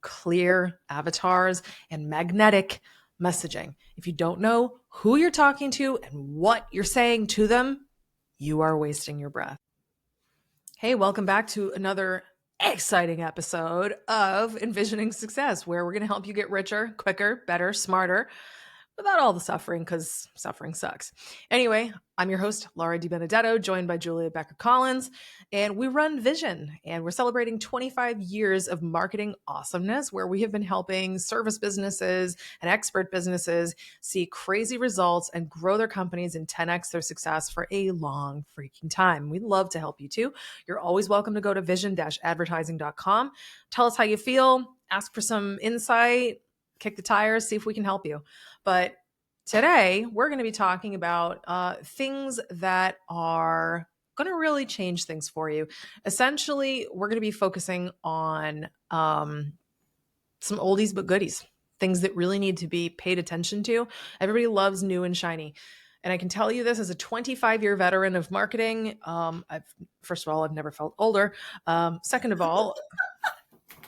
clear avatars, and magnetic messaging. If you don't know who you're talking to and what you're saying to them, you are wasting your breath. Hey, welcome back to another exciting episode of Envisioning Success, where we're going to help you get richer, quicker, better, smarter, without all the suffering, because suffering sucks. Anyway, I'm your host, Laura DiBenedetto, joined by Julia Becker Collins, and we run Vision, and we're celebrating 25 years of marketing awesomeness, where we have been helping service businesses and expert businesses see crazy results and grow their companies and 10x their success for a long freaking time. We'd love to help you too. You're always welcome to go to vision-advertising.com. Tell us how you feel, ask for some insight, kick the tires, see if we can help you. But today we're going to be talking about things that are going to really change things for you. Essentially, we're going to be focusing on some oldies but goodies, things that really need to be paid attention to. Everybody loves new and shiny. And I can tell you this as a 25-year veteran of marketing. First of all, I've never felt older. Second of all,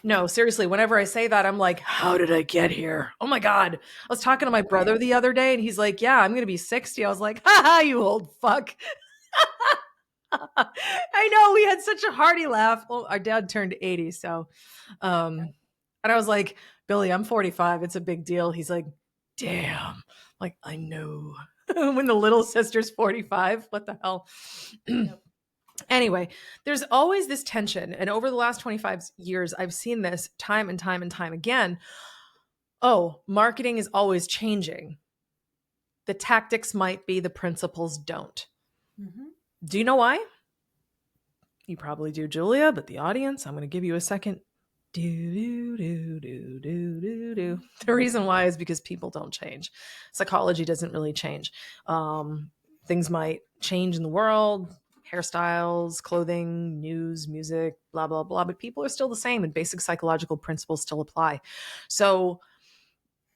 no, seriously, whenever I say that, I'm like, how did I get here? Oh my God. I was talking to my brother the other day and he's like, yeah, I'm going to be 60. I was like, ha, you old fuck. I know, we had such a hearty laugh. Well, our dad turned 80. So, and I was like, Billy, I'm 45. It's a big deal. He's like, damn. Like, I know. When the little sister's 45, what the hell? Anyway, there's always this tension. And over the last 25 years, I've seen this time and time and time again. Oh, marketing is always changing. The tactics might be, the principles don't. Mm-hmm. Do you know why? You probably do, Julia, but the audience, I'm going to give you a second. The reason why is because people don't change. Psychology doesn't really change. Things might change in the world, hairstyles, clothing, news, music, blah, blah, blah. But people are still the same and basic psychological principles still apply. So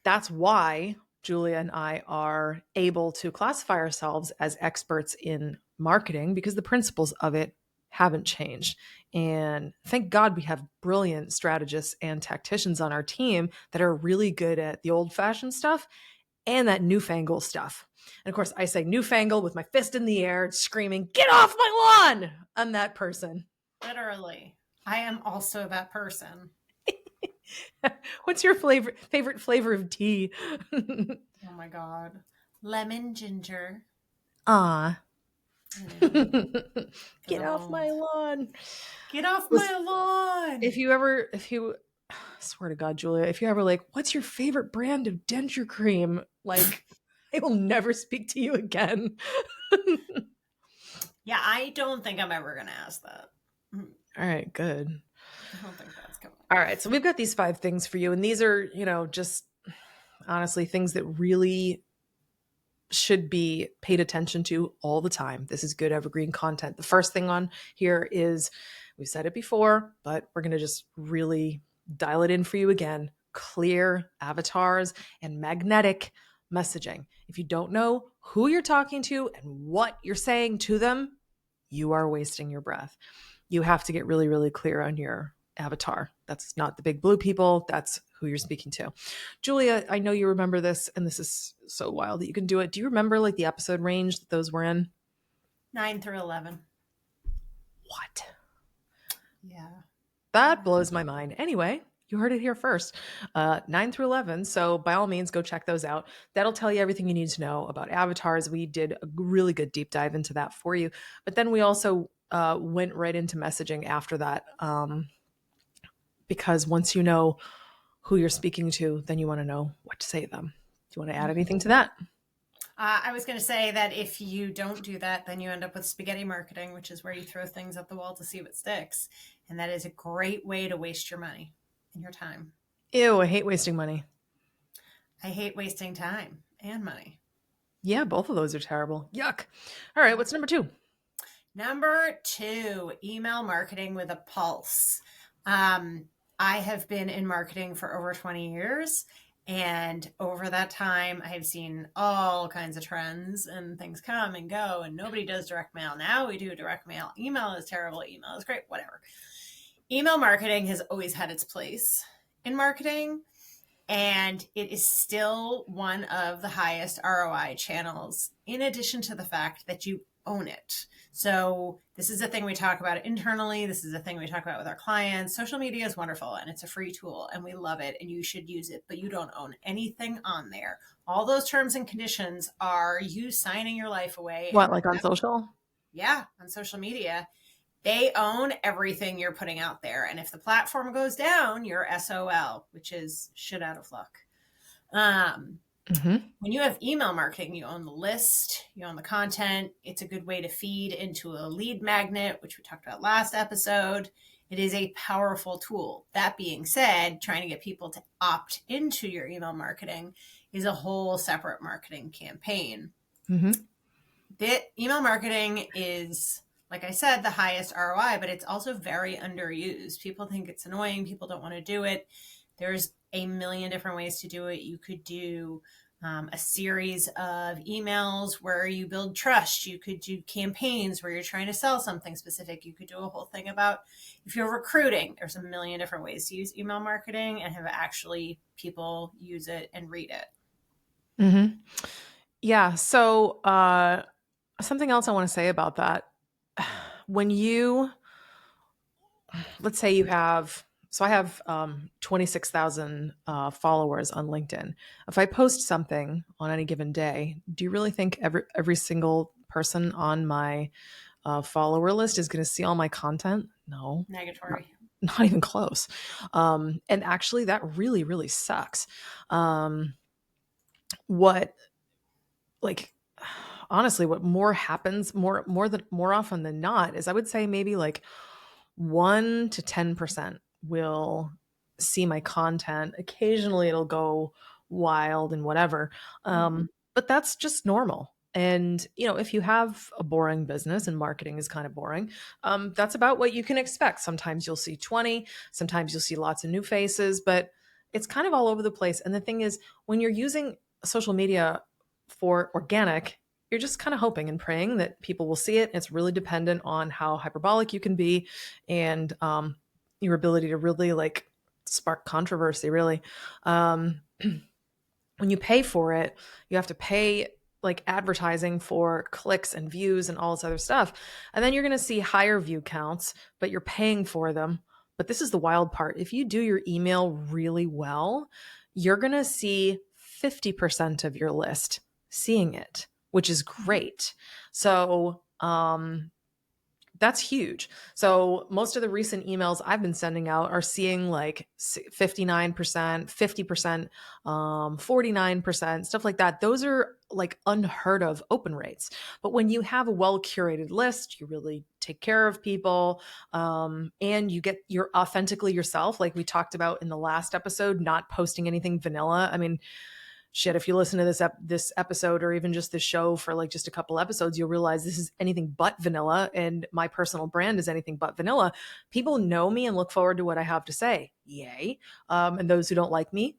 that's why Julia and I are able to classify ourselves as experts in marketing, because the principles of it haven't changed. And thank God we have brilliant strategists and tacticians on our team that are really good at the old-fashioned stuff and that newfangled stuff. And of course, I say newfangled with my fist in the air, screaming, get off my lawn! I'm that person. Literally. I am also that person. What's your favorite flavor of tea? Oh my God. Lemon ginger. Ah. Get off my lawn. Get off my lawn. If you swear to God, Julia, if you ever like, what's your favorite brand of denture cream? Like, I will never speak to you again. Yeah, I don't think I'm ever going to ask that. All right, good. I don't think that's coming. All right, so we've got these 5 things for you. And these are, just honestly things that really should be paid attention to all the time. This is good evergreen content. The first thing on here is, we've said it before, but we're going to just really dial it in for you again. Clear avatars and magnetic messaging. If you don't know who you're talking to and what you're saying to them, you are wasting your breath. You have to get really, really clear on your avatar. That's not the big blue people. That's who you're speaking to. Julia, I know you remember this, and this is so wild that you can do it. Do you remember like the episode range that those were in? 9 through 11. What? Yeah. That blows my mind. Anyway, you heard it here first. 9 through 11. So by all means, go check those out. That'll tell you everything you need to know about avatars. We did a really good deep dive into that for you. But then we also went right into messaging after that. Because once you know who you're speaking to, then you want to know what to say to them. Do you want to add anything to that? I was going to say that if you don't do that, then you end up with spaghetti marketing, which is where you throw things at the wall to see what sticks. And that is a great way to waste your money and your time. Ew, I hate wasting money. I hate wasting time and money. Yeah, both of those are terrible. Yuck. All right, what's number 2? Number 2, email marketing with a pulse. I have been in marketing for over 20 years. And over that time, I have seen all kinds of trends and things come and go, and nobody does direct mail. Now we do direct mail. Email is terrible. Email is great. Whatever. Email marketing has always had its place. in marketing, and it is still one of the highest ROI channels, in addition to the fact that you own it. So this is a thing we talk about internally. This is a thing we talk about with our clients. Social media is wonderful and it's a free tool and we love it and you should use it, but you don't own anything on there. All those terms and conditions are you signing your life away. What, like on social? Yeah, on social media. They own everything you're putting out there. And if the platform goes down, you're SOL, which is shit out of luck. When you have email marketing, you own the list, you own the content. It's a good way to feed into a lead magnet, which we talked about last episode. It is a powerful tool. That being said, trying to get people to opt into your email marketing is a whole separate marketing campaign. Email marketing is, like I said, the highest ROI, but it's also very underused. People think it's annoying. People don't want to do it. There's a million different ways to do it. You could do a series of emails where you build trust. You could do campaigns where you're trying to sell something specific. You could do a whole thing about if you're recruiting. There's a million different ways to use email marketing and have actually people use it and read it. Yeah. So something else I want to say about that. When you, let's say you have, so I have 26,000 followers on LinkedIn. If I post something on any given day, do you really think every single person on my follower list is going to see all my content? No. Negatory. Not even close. And actually that really, really sucks. Honestly, what more happens more often than not is I would say maybe like 1 to 10% will see my content. Occasionally it'll go wild and whatever. But that's just normal. And, if you have a boring business and marketing is kind of boring, that's about what you can expect. Sometimes you'll see 20, sometimes you'll see lots of new faces, but it's kind of all over the place. And the thing is, when you're using social media for organic, you're just kind of hoping and praying that people will see it. It's really dependent on how hyperbolic you can be and your ability to really like spark controversy, really. When you pay for it, you have to pay like advertising for clicks and views and all this other stuff. And then you're going to see higher view counts, but you're paying for them. But this is the wild part. If you do your email really well, you're going to see 50% of your list seeing it, which is great. So that's huge. So most of the recent emails I've been sending out are seeing like 59%, 50%, 49%, stuff like that. Those are like unheard of open rates. But when you have a well-curated list, you really take care of people, and you're authentically yourself. Like we talked about in the last episode, not posting anything vanilla. I mean, shit, if you listen to this episode or even just this show for like just a couple episodes, you'll realize this is anything but vanilla. And my personal brand is anything but vanilla. People know me and look forward to what I have to say. Yay. And those who don't like me,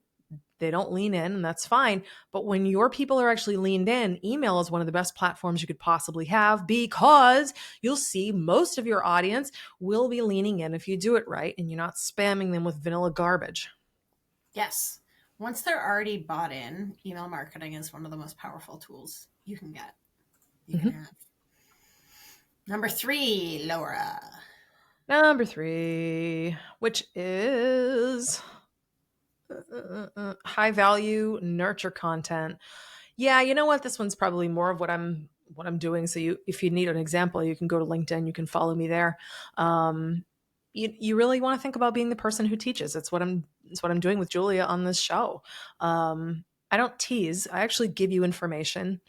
they don't lean in, and that's fine. But when your people are actually leaned in, email is one of the best platforms you could possibly have, because you'll see most of your audience will be leaning in if you do it right and you're not spamming them with vanilla garbage. Yes. Once they're already bought in, email marketing is one of the most powerful tools you can get. You can have. Number 3, Laura. Number 3, which is high value nurture content. Yeah, you know what? This one's probably more of what I'm doing. So if you need an example, you can go to LinkedIn. You can follow me there. You really want to think about being the person who teaches. It's what I'm doing with Julia on this show. I don't tease. I actually give you information.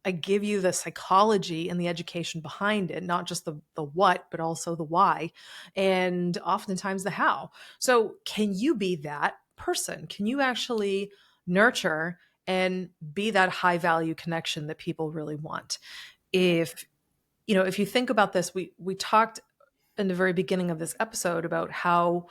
I give you the psychology and the education behind it, not just the what, but also the why, and oftentimes the how. So can you be that person? Can you actually nurture and be that high value connection that people really want? If you think about this, we talked in the very beginning of this episode about how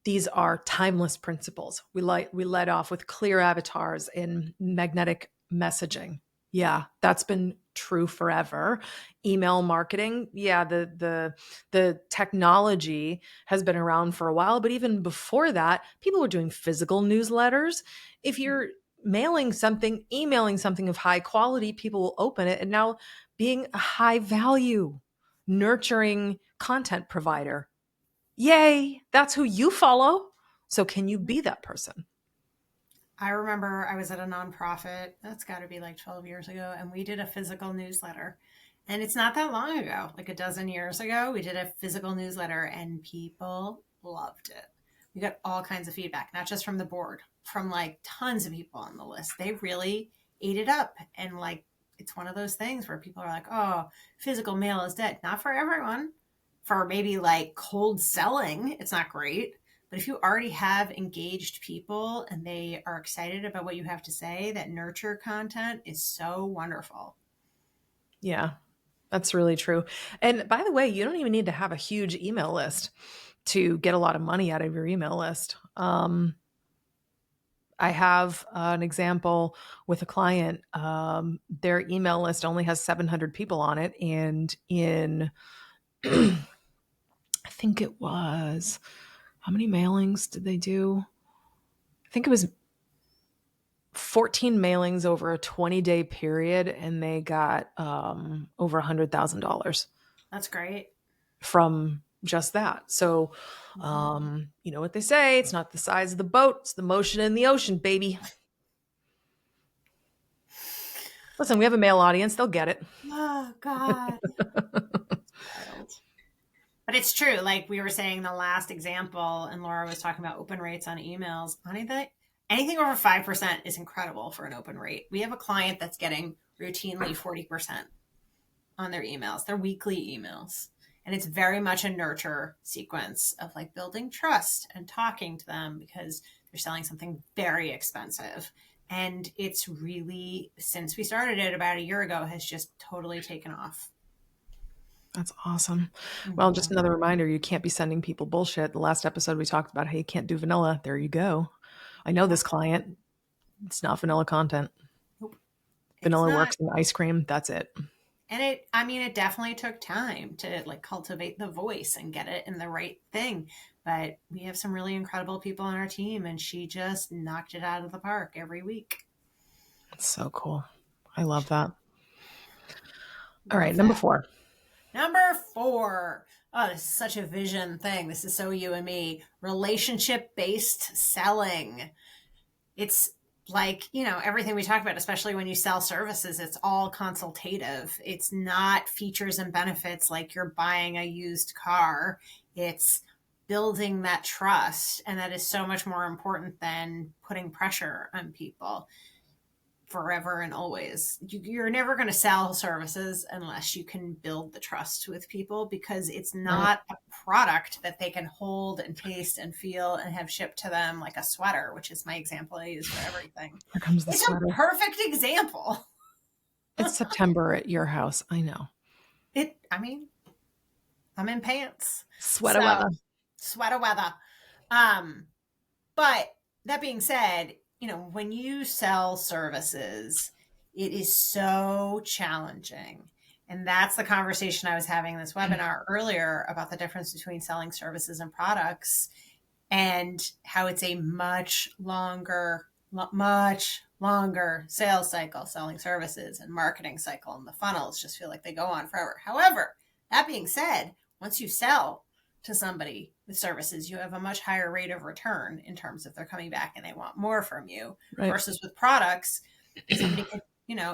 these are timeless principles. We led off with clear avatars and magnetic messaging. Yeah, that's been true forever. Email marketing, yeah, the technology has been around for a while, but even before that, people were doing physical newsletters. If you're mailing something, emailing something of high quality, people will open it. And now being a high value, nurturing content provider, yay, that's who you follow. So can you be that person? I remember I was at a nonprofit, that's got to be like 12 years ago, and we did a physical newsletter. And it's not that long ago, like a dozen years ago, we did a physical newsletter and people loved it. We got all kinds of feedback, not just from the board, from like tons of people on the list. They really ate it up. And like, it's one of those things where people are like, oh, physical mail is dead. Not for everyone. For maybe like cold selling, it's not great. But if you already have engaged people and they are excited about what you have to say, that nurture content is so wonderful. Yeah, that's really true. And by the way, you don't even need to have a huge email list to get a lot of money out of your email list. I have an example with a client. Their email list only has 700 people on it. And in, I think it was, how many mailings did they do? I think it was 14 mailings over a 20-day period, and they got over $100,000 That's great. from just that. So, you know what they say, it's not the size of the boat, it's the motion in the ocean, baby. Listen, we have a male audience, they'll get it. Oh, God. Wild. But it's true. Like we were saying, the last example, and Laura was talking about open rates on emails. Anything over 5% is incredible for an open rate. We have a client that's getting routinely 40% on their emails, their weekly emails. And it's very much a nurture sequence of like building trust and talking to them because they're selling something very expensive. And it's really, since we started it about a year ago, has just totally taken off. That's awesome. Well, just Mhm. another reminder, you can't be sending people bullshit. The last episode we talked about how you can't do vanilla. There you go. I know Yeah. this client. It's not vanilla content. Nope. It's Vanilla not. works in ice cream. That's it. And it definitely took time to like cultivate the voice and get it in the right thing. But we have some really incredible people on our team, and she just knocked it out of the park every week. It's so cool. I love that. All right, Love number that. 4. Number 4. Oh, this is such a vision thing. This is so you and me. Relationship based selling. It's like, everything we talk about, especially when you sell services, it's all consultative. It's not features and benefits like you're buying a used car. It's building that trust. And that is so much more important than putting pressure on people forever and always. You're never going to sell services unless you can build the trust with people because it's Right. not a product that they can hold and taste and feel and have shipped to them like a sweater, which is my example I use for everything. Here comes the It's a sweater. perfect example. It's September at your house. I know. I mean, I'm in pants. Sweater So, weather. sweater weather. Um, but that being said, when you sell services, it is so challenging. And that's the conversation I was having in this webinar earlier about the difference between selling services and products and how it's a much longer sales cycle, selling services and marketing cycle, and the funnels just feel like they go on forever. However, that being said, once you sell to somebody with services, you have a much higher rate of return in terms of they're coming back and they want more from you Right. versus with products, somebody can,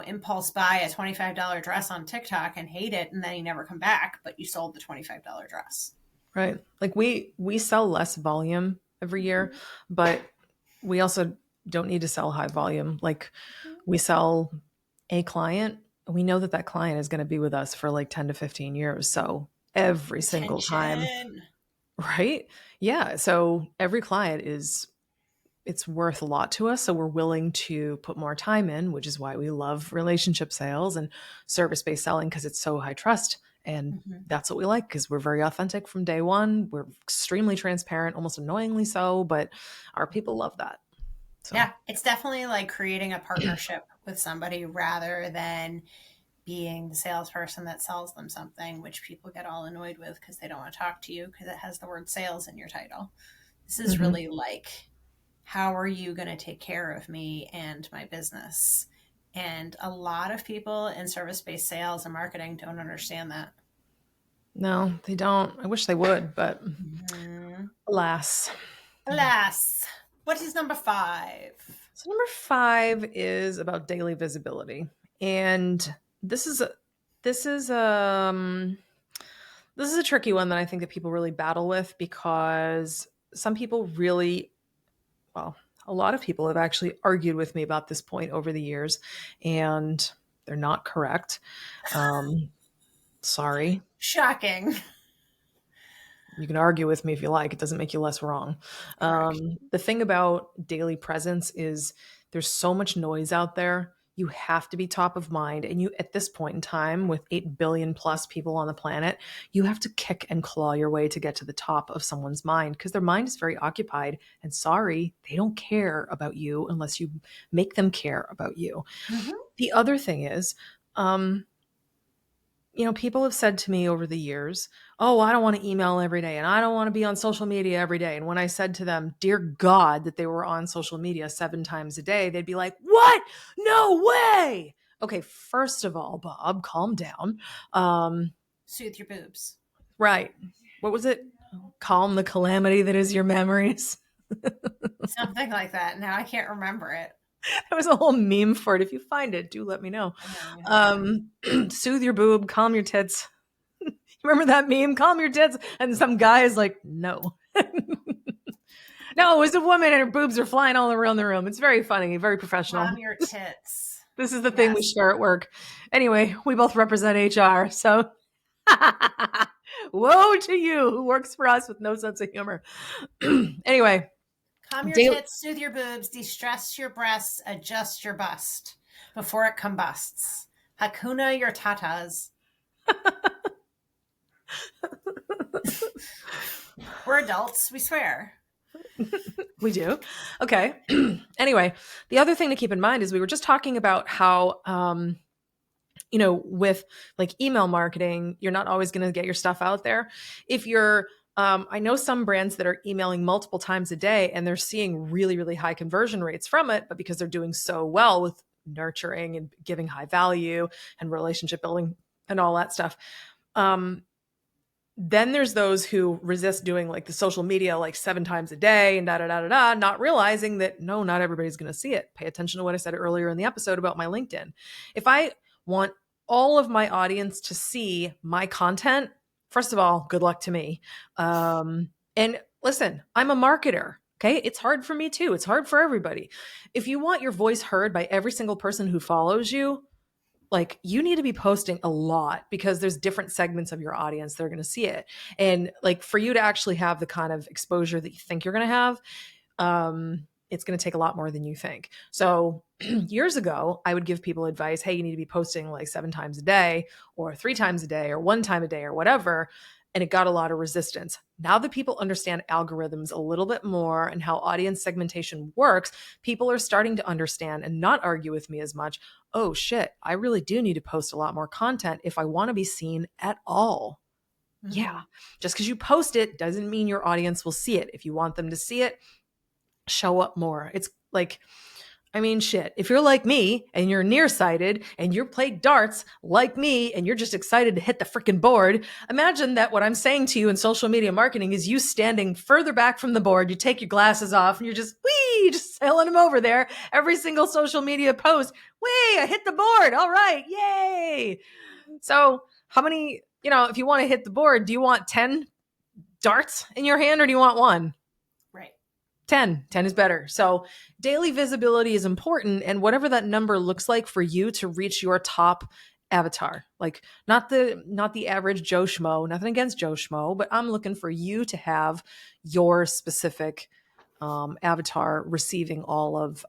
impulse buy a $25 dress on TikTok and hate it and then you never come back, but you sold the $25 dress. Right. Like we sell less volume every year, but we also don't need to sell high volume. Like we sell a client, we know that that client is going to be with us for like 10 to 15 years. So every single time, Retention. right? Yeah. So every client it's worth a lot to us. So we're willing to put more time in, which is why we love relationship sales and service based selling because it's so high trust. And Mhm. that's what we like because we're very authentic from day one. We're extremely transparent, almost annoyingly so, but our people love that. So, Yeah, it's definitely like creating a partnership with somebody rather than being the salesperson that sells them something, which people get all annoyed with because they don't want to talk to you because it has the word sales in your title. This is mhm. really like, how are you going to take care of me and my business? And a lot of people in service based sales and marketing don't understand that. No, they don't. I wish they would, but Mhm. alas. Alas, what is number 5? So number 5 is about daily visibility. And this is a this is this is a tricky one that I think that people really battle with because some people really, well, a lot of people have actually argued with me about this point over the years, and they're not correct. Um, sorry. Shocking. You can argue with me if you like. It doesn't make you less wrong. Correct. The thing about daily presence is there's so much noise out there. You have to be top of mind. And you, at this point in time, with 8 billion plus people on the planet, you have to kick and claw your way to get to the top of someone's mind because their mind is very occupied. And sorry, they don't care about you unless you make them care about you. Hmm. The other thing is, um, people have said to me over the years, "Oh, I don't want to email every day and I don't want to be on social media every day." And when I said to them, "Dear God, that they were on social media 7 times a day," they'd be like, "What? No way." Okay, first of all, Bob, calm down. Um, Soothe your boobs. right. What was it? Calm the calamity that is your memories. Something like that. Now I can't remember it. There was a whole meme for it. If you find it, do let me know. I know you have to. Soothe your boob, calm your tits. Remember that meme? Calm your tits. And some guy is like, no. No, it was a woman and her boobs are flying all around the room. It's very funny, very professional. Calm your tits. This is the thing we Yes. share at work. Anyway, we both represent HR. So woe to you who works for us with no sense of humor. Anyway, Calm your daily. tits, soothe your boobs, de-stress your breasts, adjust your bust before it combusts. Hakuna your tatas. We're adults, we swear. We do. Okay. Anyway, the other thing to keep in mind is we were just talking about how, with like email marketing, you're not always going to get your stuff out there. If you're, I know some brands that are emailing multiple times a day and they're seeing really, really high conversion rates from it, but because they're doing so well with nurturing and giving high value and relationship building and all that stuff. Then there's those who resist doing like the social media like 7 times a day and da da da da da, not realizing that no, not everybody's going to see it. Pay attention to what I said earlier in the episode about my LinkedIn. If I want all of my audience to see my content, first of all, good luck to me. And listen, I'm a marketer. Okay. It's hard for me too. It's hard for everybody. If you want your voice heard by every single person who follows you, like you need to be posting a lot because there's different segments of your audience that are going to see it. And like for you to actually have the kind of exposure that you think you're going to have, it's going to take a lot more than you think. So years ago, I would give people advice, hey, you need to be posting like 7 times a day or 3 times a day or 1 time a day or whatever. And it got a lot of resistance. Now that people understand algorithms a little bit more and how audience segmentation works, people are starting to understand and not argue with me as much. Oh shit, I really do need to post a lot more content if I want to be seen at all. Yeah. Mm-hmm. Just because you post it doesn't mean your audience will see it. If you want them to see it, show up more. It's like, I mean, shit. If you're like me and you're nearsighted and you're played darts like me and you're just excited to hit the freaking board, imagine that what I'm saying to you in social media marketing is you standing further back from the board. You take your glasses off and you're just, wee, just sailing them over there. Every single social media post, wee, I hit the board. All right. Yay. So, how many, if you want to hit the board, do you want 10 darts in your hand or do you want one? Right. 10 is better. So daily visibility is important, and whatever that number looks like for you to reach your top avatar, like not the average Joe Schmo, nothing against Joe Schmo, but I'm looking for you to have your specific avatar receiving all of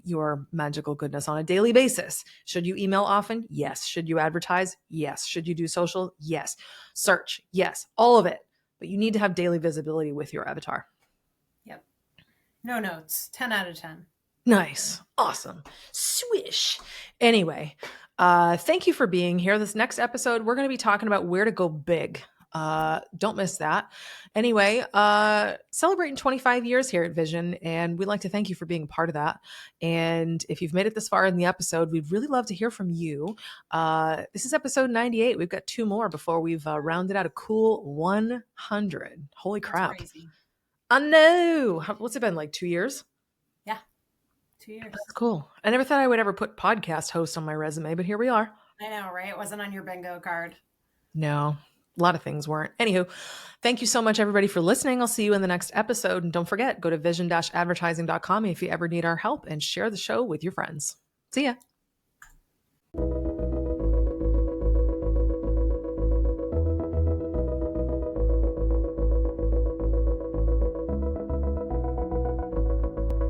your magical goodness on a daily basis. Should you email often? Yes. Should you advertise? Yes. Should you do social? Yes. Search? Yes. All of it. But you need to have daily visibility with your avatar. Yep. No notes. 10 out of 10. Nice. Awesome. Swish. Anyway, thank you for being here. This next episode, we're going to be talking about where to go big. Don't miss that. Anyway, celebrating 25 years here at Vision, and we'd like to thank you for being a part of that. And if you've made it this far in the episode, we'd really love to hear from you. This is episode 98. We've got 2 more before we've rounded out a cool 100. Holy crap. That's crazy. I know. What's it been, like 2 years? Yeah. 2 years. That's cool. I never thought I would ever put podcast host on my resume, but here we are. I know, right? It wasn't on your bingo card. No, a lot of things weren't. Anywho, thank you so much, everybody, for listening. I'll see you in the next episode. And don't forget, go to vision-advertising.com if you ever need our help, and share the show with your friends. See ya.